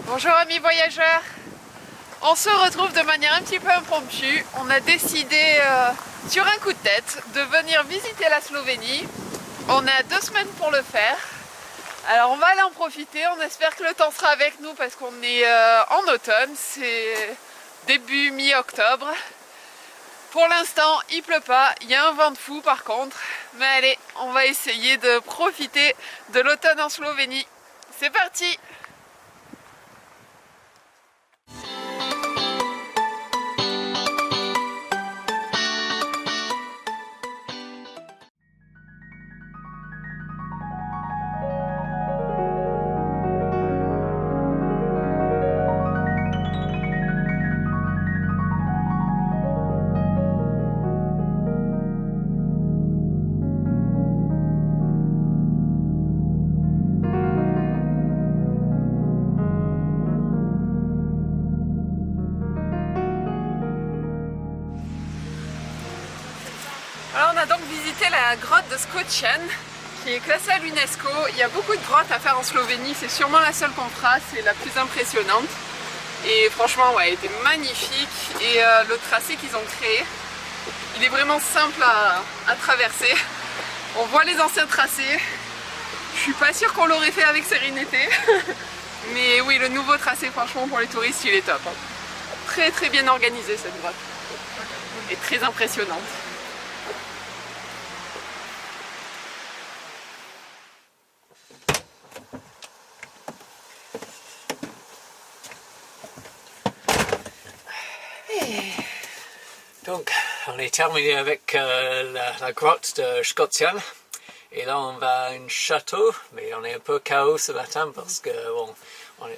Bonjour amis voyageurs, on se retrouve de manière un petit peu impromptue. On a décidé sur un coup de tête de venir visiter la Slovénie. On a 2 semaines pour le faire. Alors on va aller en profiter, on espère que le temps sera avec nous parce qu'on est en automne, c'est début mi-octobre. Pour l'instant il pleut pas, il y a un vent de fou par contre. Mais allez, on va essayer de profiter de l'automne en Slovénie. C'est parti! Alors on a donc visité la grotte de Skocjan qui est classée à l'UNESCO. Il y a beaucoup de grottes à faire en Slovénie, c'est sûrement la seule qu'on fera, c'est la plus impressionnante. Et franchement ouais, elle était magnifique et le tracé qu'ils ont créé, il est vraiment simple à traverser. On voit les anciens tracés, je suis pas sûre qu'on l'aurait fait avec sérénité. Mais oui, le nouveau tracé franchement pour les touristes il est top. Très très bien organisé cette grotte et très impressionnante. Donc, on est terminé avec la grotte de Skocjan. Et là, on va à un château, mais on est un peu chaos ce matin parce que bon,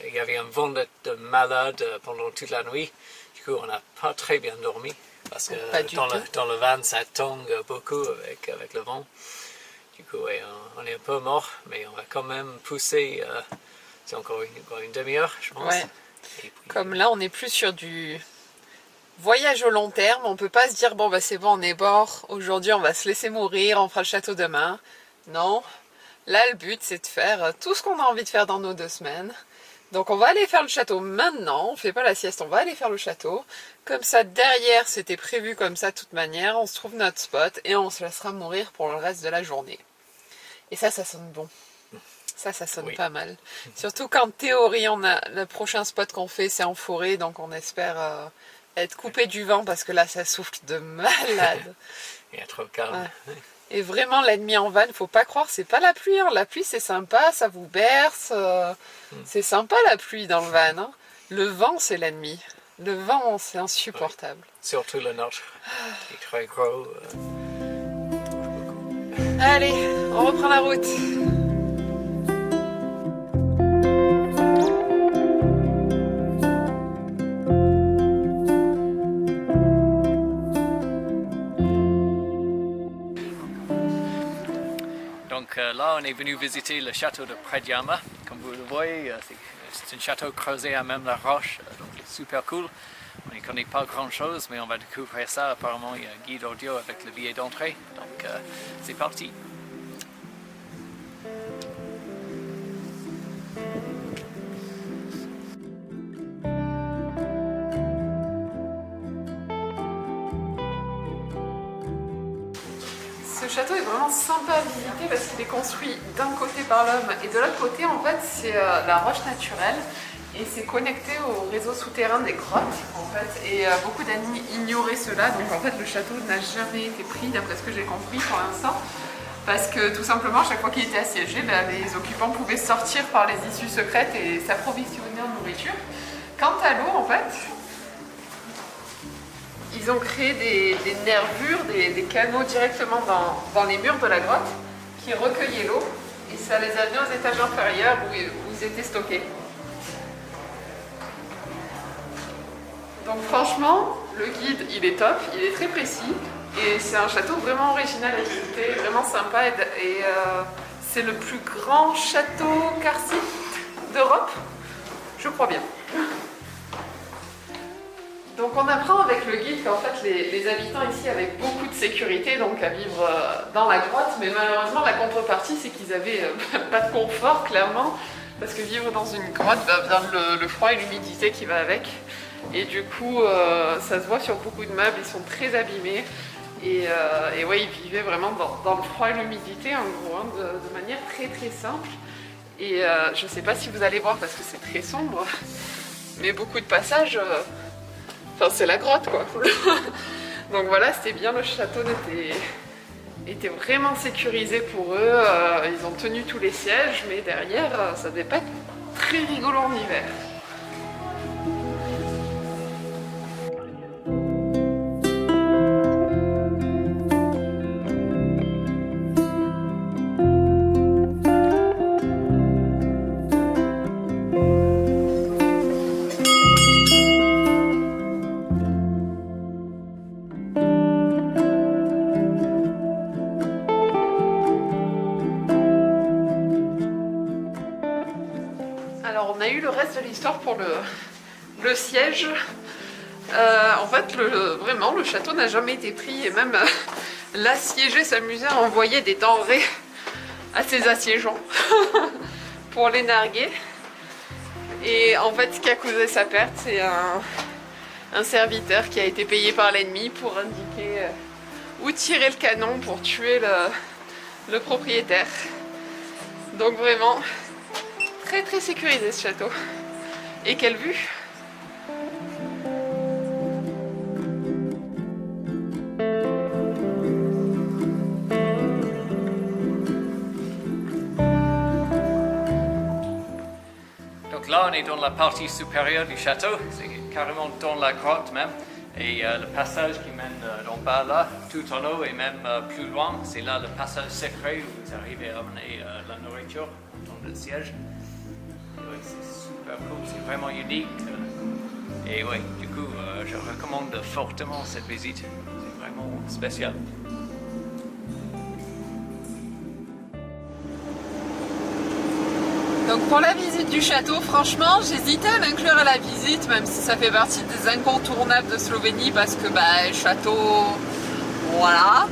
il y avait un vent de malade pendant toute la nuit. Du coup, on n'a pas très bien dormi parce que dans le van, ça tangue beaucoup avec le vent. Du coup, ouais, on est un peu mort, mais on va quand même pousser. C'est encore une demi-heure, je pense. Ouais. Et puis, comme là, on est plus sur du voyage au long terme, on peut pas se dire bon bah c'est bon, on est mort, aujourd'hui on va se laisser mourir, on fera le château demain. Non, là le but c'est de faire tout ce qu'on a envie de faire dans nos 2 semaines. Donc on va aller faire le château maintenant, on fait pas la sieste, on va aller faire le château. Comme ça derrière c'était prévu comme ça de toute manière, on se trouve notre spot et on se laissera mourir pour le reste de la journée. Et ça sonne bon. Ça sonne oui. Pas mal. Surtout qu'en théorie on a le prochain spot qu'on fait c'est en forêt, donc on espère être coupé du vent parce que là ça souffle de malade. Il y a trop calme. Ouais. Et vraiment l'ennemi en van, faut pas croire, c'est pas la pluie. Hein. La pluie c'est sympa, ça vous berce. C'est sympa la pluie dans le van. Hein. Le vent c'est l'ennemi. Le vent c'est insupportable. Oui. Surtout le nôtre, qui est très gros. Allez, on reprend la route. Donc là, on est venu visiter le château de Predjama. Comme vous le voyez, c'est un château creusé à même la roche, donc c'est super cool. On n'y connaît pas grand chose, mais on va découvrir ça. Apparemment, il y a un guide audio avec le billet d'entrée. Donc c'est parti. Ce château est vraiment sympa à visiter parce qu'il est construit d'un côté par l'homme et de l'autre côté en fait c'est la roche naturelle et c'est connecté au réseau souterrain des grottes en fait et beaucoup d'amis ignoraient cela, donc en fait le château n'a jamais été pris d'après ce que j'ai compris pour l'instant parce que tout simplement chaque fois qu'il était assiégé les occupants pouvaient sortir par les issues secrètes et s'approvisionner en nourriture. Quant à l'eau en fait, ils ont créé des nervures, des canaux directement dans les murs de la grotte qui recueillaient l'eau et ça les amenait aux étages inférieurs où ils étaient stockés. Donc franchement, le guide il est top, il est très précis et c'est un château vraiment original à visiter, vraiment sympa et c'est le plus grand château karsite d'Europe, je crois bien. Donc on apprend avec le guide qu'en fait les habitants ici avaient beaucoup de sécurité donc à vivre dans la grotte, mais malheureusement la contrepartie c'est qu'ils avaient pas de confort clairement, parce que vivre dans une grotte, vient le froid et l'humidité qui va avec. Et du coup, ça se voit sur beaucoup de meubles, ils sont très abîmés. Et ouais, ils vivaient vraiment dans le froid et l'humidité, en gros, hein, de manière très très simple. Et je sais pas si vous allez voir parce que c'est très sombre, mais beaucoup de passages, enfin c'est la grotte quoi. Donc voilà, c'était bien, le château était vraiment sécurisé pour eux, ils ont tenu tous les sièges, mais derrière, ça devait pas être très rigolo en hiver. Alors on a eu le reste de l'histoire pour le siège. En fait, vraiment, le château n'a jamais été pris et même l'assiégé s'amusait à envoyer des denrées à ses assiégeants pour les narguer. Et en fait, ce qui a causé sa perte, c'est un serviteur qui a été payé par l'ennemi pour indiquer où tirer le canon pour tuer le propriétaire. Donc vraiment, très très sécurisé ce château. Et quelle vue! Donc là, on est dans la partie supérieure du château, c'est carrément dans la grotte même. Et le passage qui mène d'en bas là, tout en haut et même plus loin, c'est là le passage secret où vous arrivez à amener la nourriture dans le siège. Oui, c'est super cool, c'est vraiment unique. Et oui, du coup, je recommande fortement cette visite, c'est vraiment spécial. Donc pour la visite du château, franchement, j'hésitais à l'inclure à la visite, même si ça fait partie des incontournables de Slovénie, parce que château, voilà,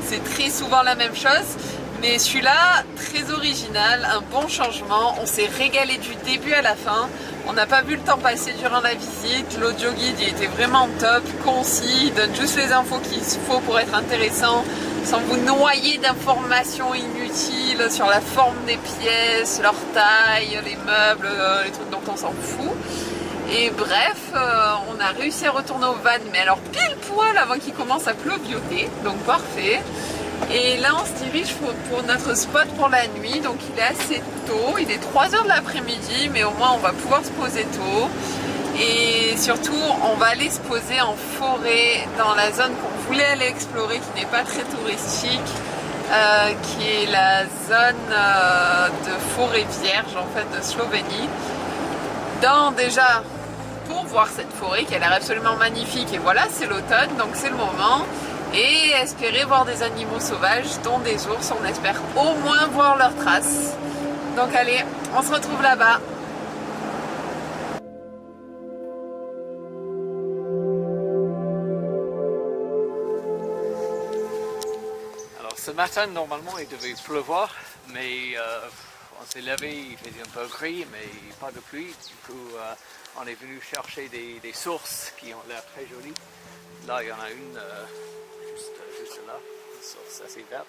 c'est très souvent la même chose. Mais celui-là, très original, un bon changement, on s'est régalé du début à la fin. On n'a pas vu le temps passer durant la visite, l'audio guide il était vraiment top, concis, il donne juste les infos qu'il faut pour être intéressant, sans vous noyer d'informations inutiles sur la forme des pièces, leur taille, les meubles, les trucs dont on s'en fout. Et bref, on a réussi à retourner au van, mais alors pile poil avant qu'il commence à pleuvioter, donc parfait. Et là on se dirige pour notre spot pour la nuit, donc il est assez tôt, il est 3h de l'après-midi, mais au moins on va pouvoir se poser tôt. Et surtout on va aller se poser en forêt dans la zone qu'on voulait aller explorer, qui n'est pas très touristique, qui est la zone de forêt vierge en fait de Slovénie. Déjà pour voir cette forêt qui a l'air absolument magnifique, et voilà c'est l'automne donc c'est le moment. Et espérer voir des animaux sauvages, dont des ours, on espère au moins voir leurs traces. Donc allez, on se retrouve là-bas. Alors ce matin, normalement, il devait pleuvoir, mais on s'est levé, il faisait un peu gris, mais pas de pluie. Du coup, on est venu chercher des sources qui ont l'air très jolies. Là, il y en a une juste là, une source assez verte.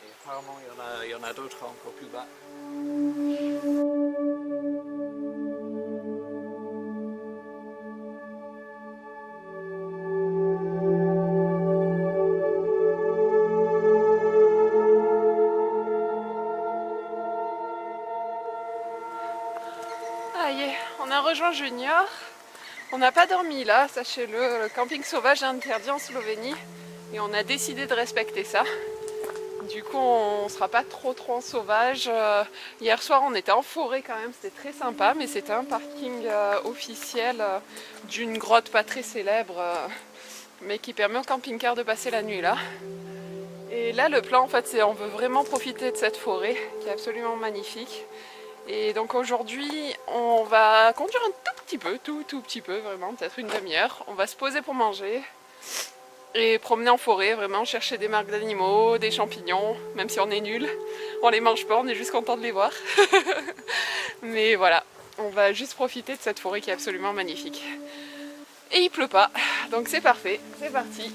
Et apparemment, il y en a d'autres encore plus bas. Ah yeah, on a rejoint Junior. On n'a pas dormi là, sachez-le, le camping sauvage est interdit en Slovénie et on a décidé de respecter ça. Du coup on ne sera pas trop en sauvage. Hier soir on était en forêt quand même, c'était très sympa, mais c'était un parking officiel d'une grotte pas très célèbre, mais qui permet au camping-car de passer la nuit là. Et là le plan en fait c'est on veut vraiment profiter de cette forêt qui est absolument magnifique. Et donc aujourd'hui on va conduire un tout petit peu, tout petit peu vraiment, peut-être une demi-heure. On va se poser pour manger et promener en forêt, vraiment chercher des marques d'animaux, des champignons, même si on est nul, on les mange pas, on est juste content de les voir. Mais voilà, on va juste profiter de cette forêt qui est absolument magnifique. Et il pleut pas, donc c'est parfait, c'est parti.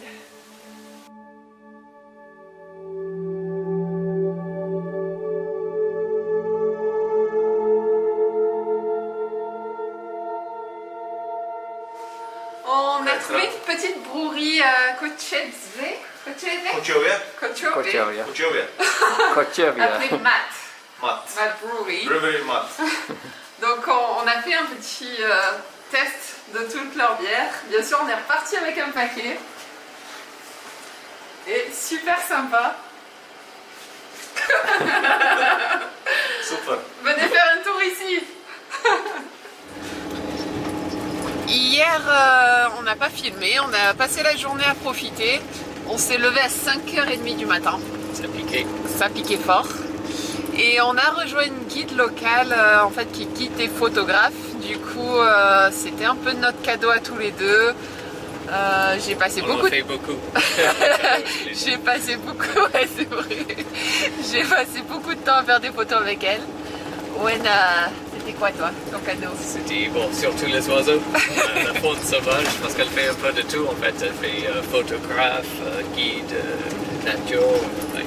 On a trouvé une petite brouerie à Kocheve. Appelée Matt Brewery. Donc on a fait un petit test de toutes leurs bières. Bien sûr, on est reparti avec un paquet. Et super sympa. Super. Venez faire un tour ici. Hier, on n'a pas filmé, on a passé la journée à profiter. On s'est levé à 5h30 du matin. Ça piquait fort. Et on a rejoint une guide locale en fait, qui guide des photographes. Du coup, c'était un peu notre cadeau à tous les deux. J'ai passé beaucoup. Ouais, c'est vrai. J'ai passé beaucoup de temps à faire des photos avec elle. C'était quoi toi, ton cadeau? C'était bon, surtout les oiseaux, la faune sauvage, parce qu'elle fait un peu de tout en fait. Elle fait photographe, guide, nature. Ouais.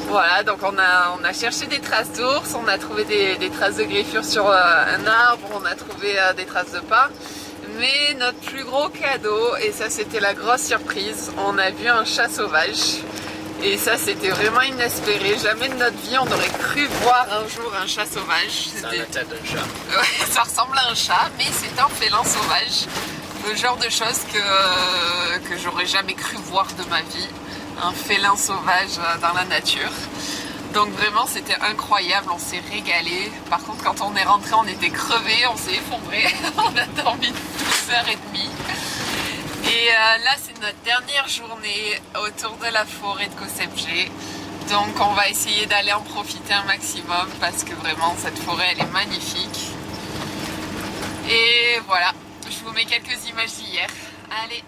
Voilà, donc on a cherché des traces d'ours, on a trouvé des traces de griffures sur un arbre, on a trouvé des traces de pas. Mais notre plus gros cadeau, et ça c'était la grosse surprise, on a vu un chat sauvage. Et ça c'était vraiment inespéré, jamais de notre vie on aurait cru voir un jour un chat sauvage. Ça a la tête d'un chat. Ouais, ça ressemble à un chat, mais c'est un félin sauvage. Le genre de choses que j'aurais jamais cru voir de ma vie. Un félin sauvage dans la nature. Donc vraiment c'était incroyable, on s'est régalé. Par contre quand on est rentré on était crevés, on s'est effondré. On a dormi 12h30. Et là c'est notre dernière journée autour de la forêt de Kosebje. Donc on va essayer d'aller en profiter un maximum parce que vraiment cette forêt elle est magnifique. Et voilà, je vous mets quelques images d'hier. Allez.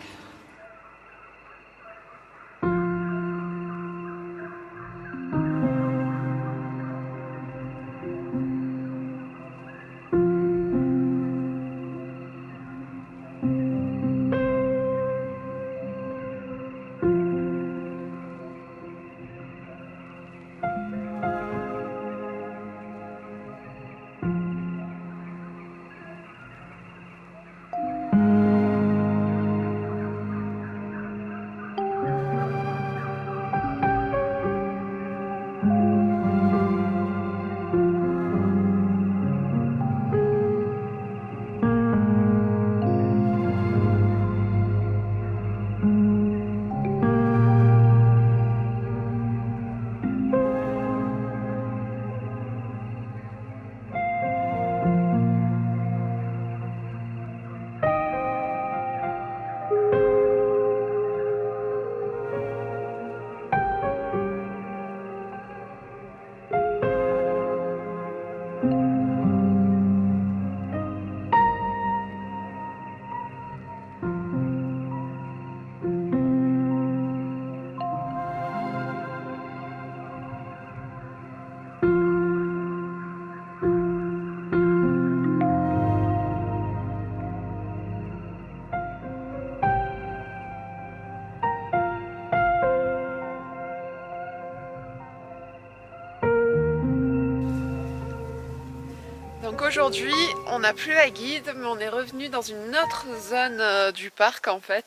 Donc aujourd'hui, on n'a plus la guide, mais on est revenu dans une autre zone du parc en fait,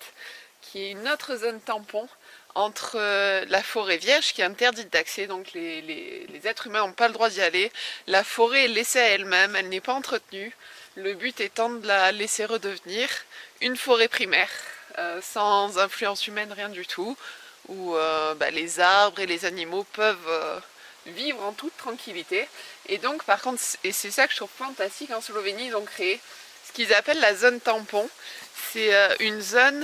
qui est une autre zone tampon entre la forêt vierge qui est interdite d'accès, donc les êtres humains n'ont pas le droit d'y aller. La forêt est laissée à elle-même, elle n'est pas entretenue. Le but étant de la laisser redevenir une forêt primaire, sans influence humaine, rien du tout, où les arbres et les animaux peuvent vivre en toute tranquillité. Et donc par contre, et c'est ça que je trouve fantastique en Slovénie, ils ont créé ce qu'ils appellent la zone tampon. C'est une zone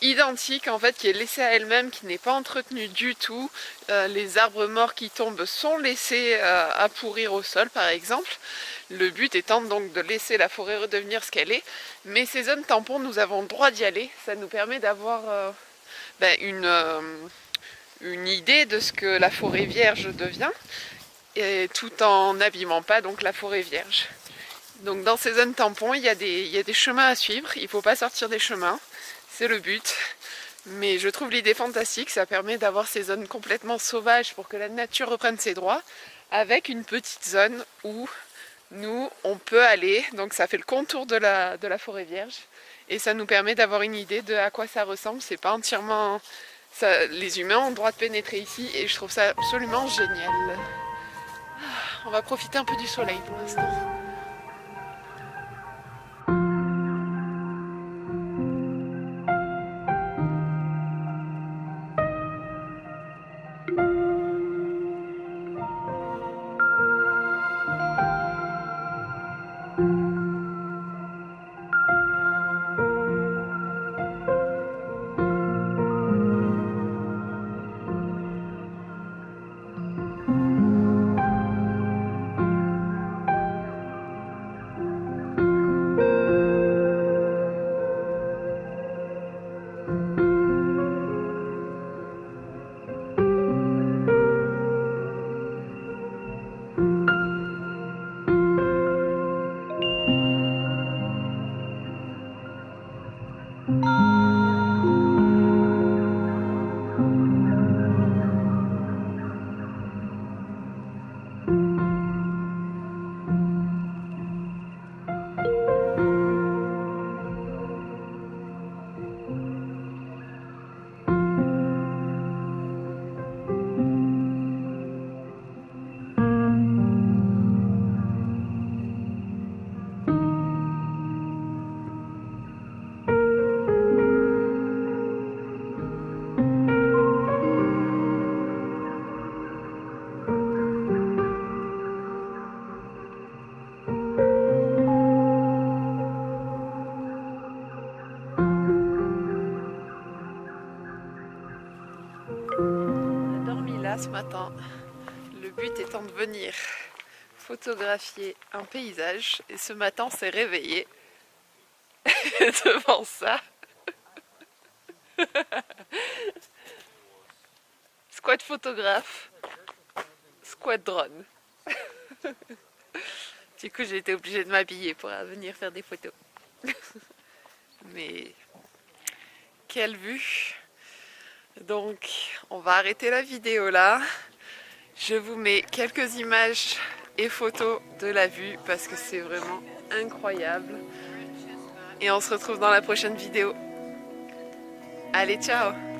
identique en fait qui est laissée à elle-même, qui n'est pas entretenue du tout. Les arbres morts qui tombent sont laissés à pourrir au sol par exemple. Le but étant donc de laisser la forêt redevenir ce qu'elle est. Mais ces zones tampons, nous avons le droit d'y aller. Ça nous permet d'avoir une idée de ce que la forêt vierge devient, et tout en n'abîmant pas donc la forêt vierge. Donc dans ces zones tampons, il y a des chemins à suivre, il ne faut pas sortir des chemins, c'est le but. Mais je trouve l'idée fantastique, ça permet d'avoir ces zones complètement sauvages pour que la nature reprenne ses droits, avec une petite zone où nous, on peut aller, donc ça fait le contour de la forêt vierge, et ça nous permet d'avoir une idée de à quoi ça ressemble. C'est pas entièrement... les humains ont le droit de pénétrer ici, et je trouve ça absolument génial. On va profiter un peu du soleil pour l'instant. Ce matin, le but étant de venir photographier un paysage, et ce matin on s'est réveillé devant ça. Squat photographe, squat drone. Du coup j'ai été obligée de m'habiller pour venir faire des photos. Mais quelle vue! Donc on va arrêter la vidéo là. Je vous mets quelques images et photos de la vue parce que c'est vraiment incroyable. Et on se retrouve dans la prochaine vidéo. Allez, ciao!